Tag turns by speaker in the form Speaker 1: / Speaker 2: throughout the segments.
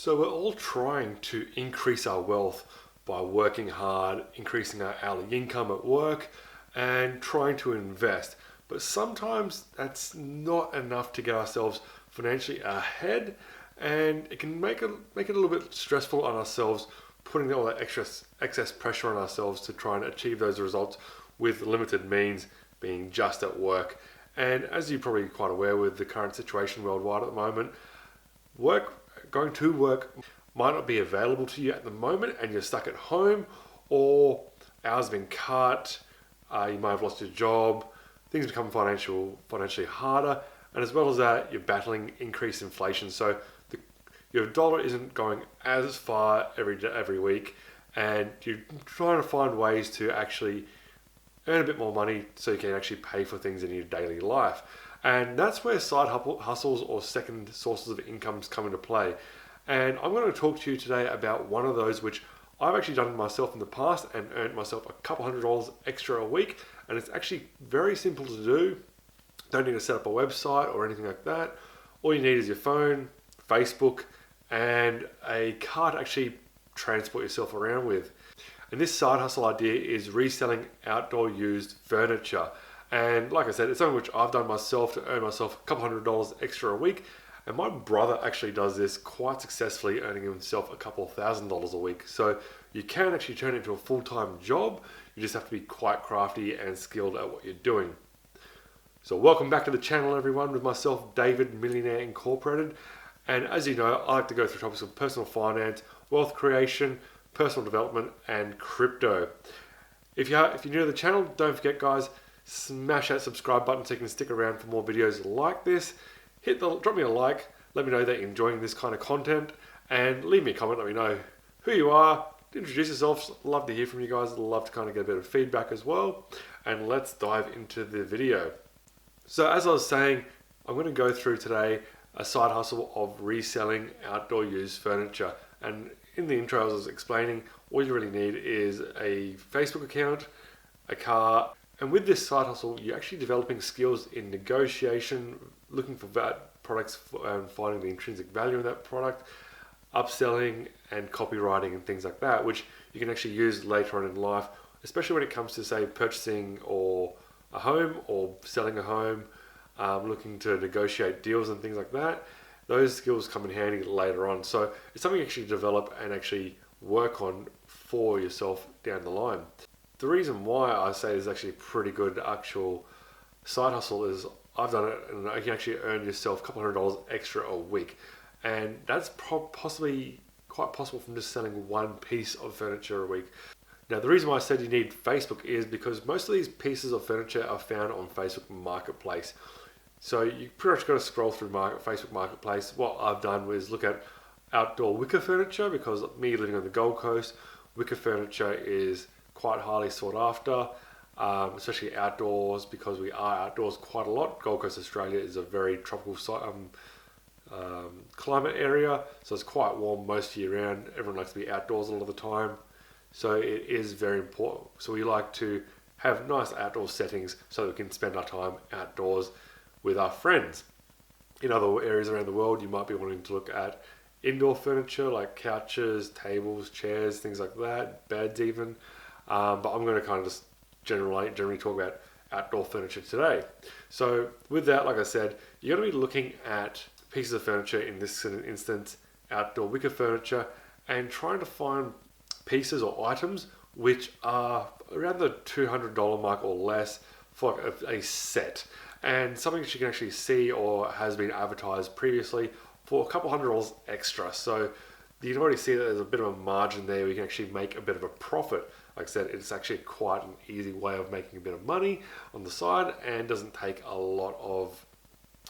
Speaker 1: So we're all trying to increase our wealth by working hard, increasing our hourly income at work, and trying to invest. But sometimes that's not enough to get ourselves financially ahead, and it can make it a little bit stressful on ourselves, putting all that excess pressure on ourselves to try and achieve those results with limited means, being just at work. And as you're probably quite aware with the current situation worldwide at the moment, going to work might not be available to you at the moment and you're stuck at home, or hours have been cut, you might have lost your job, things become financially harder, and as well as that, you're battling increased inflation. So your dollar isn't going as far every week, and you're trying to find ways to actually earn a bit more money so you can actually pay for things in your daily life. And that's where side hustles or second sources of incomes come into play. And I'm going to talk to you today about one of those which I've actually done myself in the past and earned myself a couple $100 extra a week. And it's actually very simple to do. Don't need to set up a website or anything like that. All you need is your phone, Facebook, and a car to actually transport yourself around with. And this side hustle idea is reselling outdoor used furniture. And like I said, it's something which I've done myself to earn myself a couple $100 extra a week. And my brother actually does this quite successfully, earning himself a couple $1,000s a week. So you can actually turn it into a full-time job. You just have to be quite crafty and skilled at what you're doing. So welcome back to the channel, everyone, with myself, David Millionaire Incorporated. And as you know, I like to go through topics of personal finance, wealth creation, personal development, and crypto. If you're new to the channel, don't forget, guys, smash that subscribe button so you can stick around for more videos like this. Drop me a like, let me know that you're enjoying this kind of content, and leave me a comment, let me know who you are, introduce yourselves. Love to hear from you guys. I'd love to kind of get a bit of feedback as well. And let's dive into the video. So as I was saying, I'm going to go through today a side hustle of reselling outdoor used furniture. And in the intro, as I was explaining, all you really need is a Facebook account, a car, and with this side hustle, you're actually developing skills in negotiation, looking for products and finding the intrinsic value in that product, upselling and copywriting and things like that, which you can actually use later on in life, especially when it comes to, say, purchasing or a home or selling a home, looking to negotiate deals and things like that. Those skills come in handy later on. So it's something you actually develop and actually work on for yourself down the line. The reason why I say it's actually a pretty good actual side hustle is I've done it, and you can actually earn yourself a couple $100 extra a week. And that's possibly quite possible from just selling one piece of furniture a week. Now, the reason why I said you need Facebook is because most of these pieces of furniture are found on Facebook Marketplace. So you pretty much got to scroll through Facebook Marketplace. What I've done was look at outdoor wicker furniture, because me living on the Gold Coast, wicker furniture is quite highly sought after, especially outdoors, because we are outdoors quite a lot. Gold Coast, Australia is a very tropical climate area, so it's quite warm most year round. Everyone likes to be outdoors a lot of the time, so it is very important. So we like to have nice outdoor settings so that we can spend our time outdoors with our friends. In other areas around the world, you might be wanting to look at indoor furniture like couches, tables, chairs, things like that, beds even. But I'm going to kind of just generally talk about outdoor furniture today. So with that, like I said, you're going to be looking at pieces of furniture, in this instance, outdoor wicker furniture, and trying to find pieces or items which are around the $200 mark or less for a set. And something that you can actually see or has been advertised previously for a couple $100 extra. So you can already see that there's a bit of a margin there where you can actually make a bit of a profit. Like I said, it's actually quite an easy way of making a bit of money on the side, and doesn't take a lot of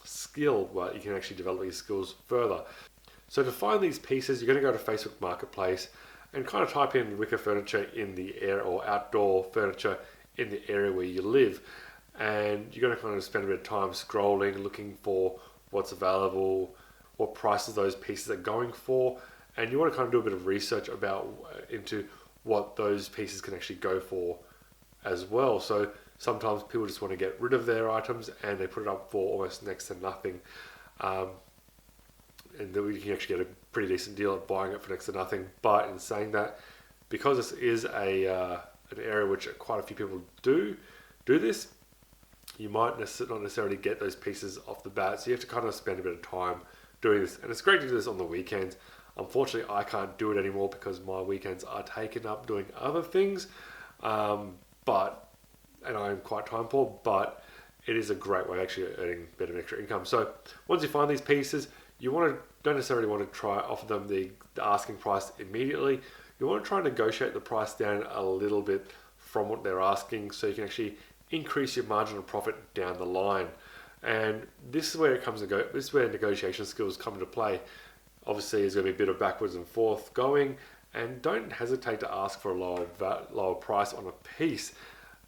Speaker 1: skill, but you can actually develop these skills further. So to find these pieces, you're going to go to Facebook Marketplace and kind of type in wicker furniture in the area, or outdoor furniture in the area where you live. And you're going to kind of spend a bit of time scrolling, looking for what's available, what prices those pieces are going for, and you want to kind of do a bit of research into what those pieces can actually go for as well. So sometimes people just want to get rid of their items and they put it up for almost next to nothing. And then you can actually get a pretty decent deal at buying it for next to nothing. But in saying that, because this is an area which quite a few people do this, you might not necessarily get those pieces off the bat. So you have to kind of spend a bit of time doing this. And it's great to do this on the weekends. Unfortunately, I can't do it anymore because my weekends are taken up doing other things. And I'm quite time poor, but it is a great way of actually earning a bit of extra income. So once you find these pieces, don't necessarily want to try offer them the asking price immediately. You want to try and negotiate the price down a little bit from what they're asking, so you can actually increase your margin of profit down the line. And this is where this is where negotiation skills come into play. Obviously, there's going to be a bit of backwards and forth going, and don't hesitate to ask for a lower price on a piece,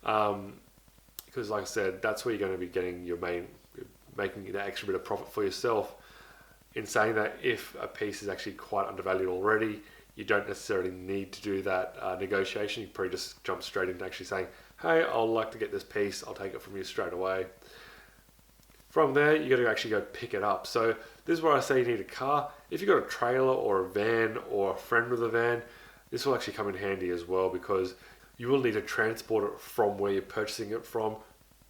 Speaker 1: because like I said, that's where you're going to be getting making the extra bit of profit for yourself. In saying that, if a piece is actually quite undervalued already, you don't necessarily need to do that negotiation. You probably just jump straight into actually saying, hey, I'd like to get this piece, I'll take it from you straight away. From there, you got to actually go pick it up. So this is where I say you need a car. If you've got a trailer or a van or a friend with a van, this will actually come in handy as well, because you will need to transport it from where you're purchasing it from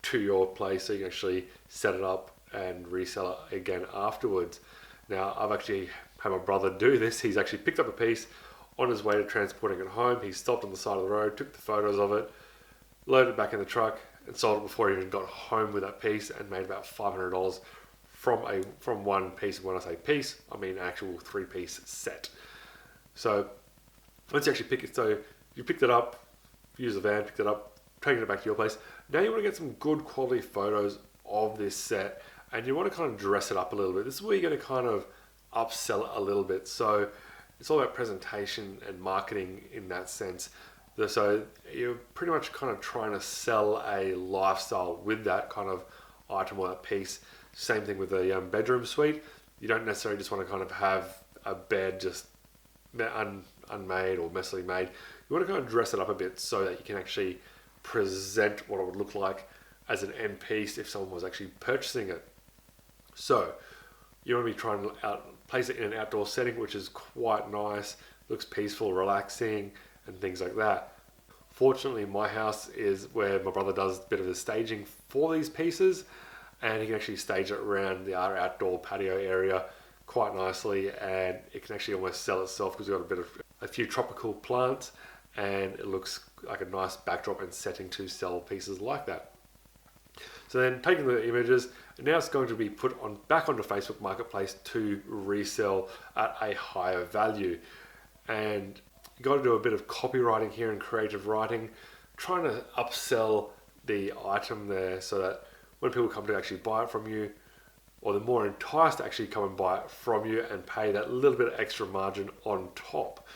Speaker 1: to your place, so you can actually set it up and resell it again afterwards. Now, I've actually had my brother do this. He's actually picked up a piece on his way to transporting it home. He stopped on the side of the road, took the photos of it, loaded it back in the truck, and sold it before he even got home with that piece, and made about $500 from one piece. When I say piece, I mean actual 3-piece set. So once you actually you picked it up, used the van, picked it up, taking it back to your place. Now you want to get some good quality photos of this set, and you want to kind of dress it up a little bit. This is where you're going to kind of upsell it a little bit. So it's all about presentation and marketing in that sense. So you're pretty much kind of trying to sell a lifestyle with that kind of item or that piece. Same thing with the bedroom suite. You don't necessarily just want to kind of have a bed just unmade or messily made. You want to kind of dress it up a bit so that you can actually present what it would look like as an end piece if someone was actually purchasing it. So you want to be trying to place it in an outdoor setting, which is quite nice, looks peaceful, relaxing, and things like that. Fortunately, my house is where my brother does a bit of the staging for these pieces, and he can actually stage it around our outdoor patio area quite nicely, and it can actually almost sell itself because we've got a few tropical plants, and it looks like a nice backdrop and setting to sell pieces like that. So then, taking the images, now it's going to be put back onto Facebook Marketplace to resell at a higher value. And you got to do a bit of copywriting here and creative writing, trying to upsell the item there so that when people come to actually buy it from you, or they're more enticed to actually come and buy it from you and pay that little bit of extra margin on top.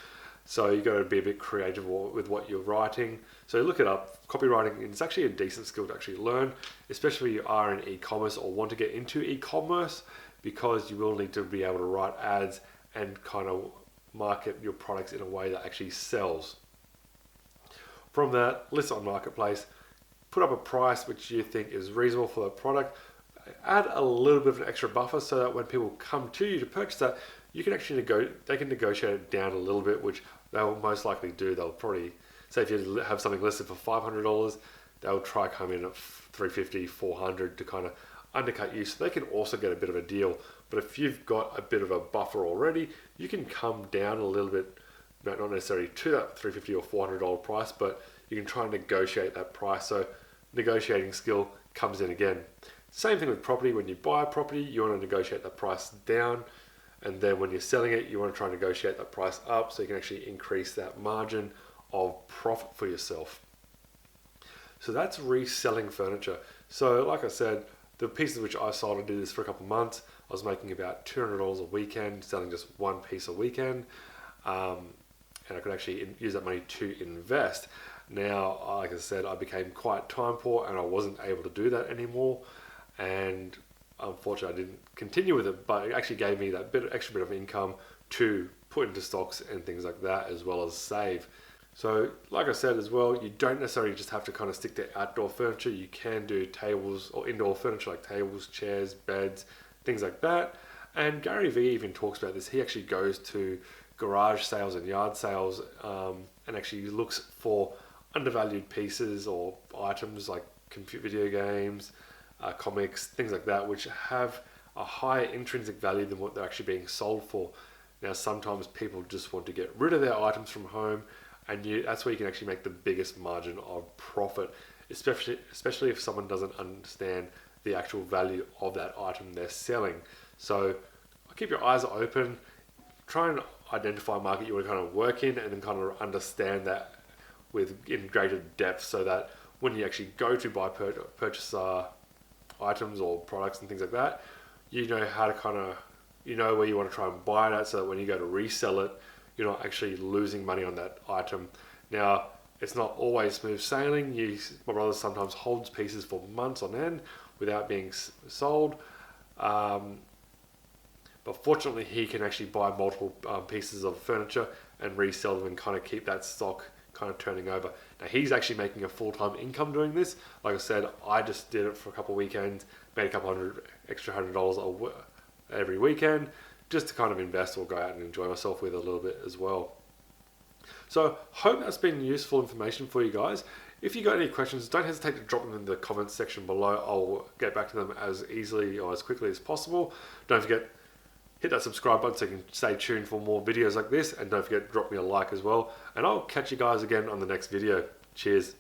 Speaker 1: So you got to be a bit creative with what you're writing. So look it up. Copywriting is actually a decent skill to actually learn, especially if you are in e-commerce or want to get into e-commerce, because you will need to be able to write ads and kind of market your products in a way that actually sells. From that, list it on Marketplace, put up a price which you think is reasonable for the product, add a little bit of an extra buffer so that when people come to you to purchase that, you can actually they can negotiate it down a little bit, which they'll most likely do. They'll probably say if you have something listed for $500, they'll try come in at $350, $400 to kind of undercut you, so they can also get a bit of a deal. But if you've got a bit of a buffer already, you can come down a little bit, not necessarily to that $350 or $400 price, but you can try and negotiate that price. So negotiating skill comes in again. Same thing with property. When you buy a property, you want to negotiate that price down, and then when you're selling it, you want to try and negotiate that price up so you can actually increase that margin of profit for yourself. So that's reselling furniture. So like I said, the pieces which I sold, I did this for a couple of months. I was making about $200 a weekend, selling just one piece a weekend, and I could actually use that money to invest. Now, like I said, I became quite time poor and I wasn't able to do that anymore, and unfortunately I didn't continue with it, but it actually gave me that extra bit of income to put into stocks and things like that, as well as save. So like I said as well, you don't necessarily just have to kind of stick to outdoor furniture. You can do tables or indoor furniture like tables, chairs, beds, things like that. And Gary Vee even talks about this. He actually goes to garage sales and yard sales and actually looks for undervalued pieces or items like computer video games, comics, things like that, which have a higher intrinsic value than what they're actually being sold for. Now, sometimes people just want to get rid of their items from home, and that's where you can actually make the biggest margin of profit, especially if someone doesn't understand the actual value of that item they're selling. So keep your eyes open, try and identify a market you want to kind of work in, and then kind of understand that in greater depth, so that when you actually go to purchase items or products and things like that, you know how to where you want to try and buy it at, so that when you go to resell it, you're not actually losing money on that item. Now, it's not always smooth sailing. My brother sometimes holds pieces for months on end without being sold. But fortunately, he can actually buy multiple pieces of furniture and resell them and kind of keep that stock kind of turning over. Now, he's actually making a full-time income doing this. Like I said, I just did it for a couple of weekends, made a couple extra $100 every weekend, just to kind of invest or go out and enjoy myself with a little bit as well. So, hope that's been useful information for you guys. If you got any questions, don't hesitate to drop them in the comments section below. I'll get back to them as easily or as quickly as possible. Don't forget, hit that subscribe button so you can stay tuned for more videos like this, and don't forget to drop me a like as well. And I'll catch you guys again on the next video. Cheers.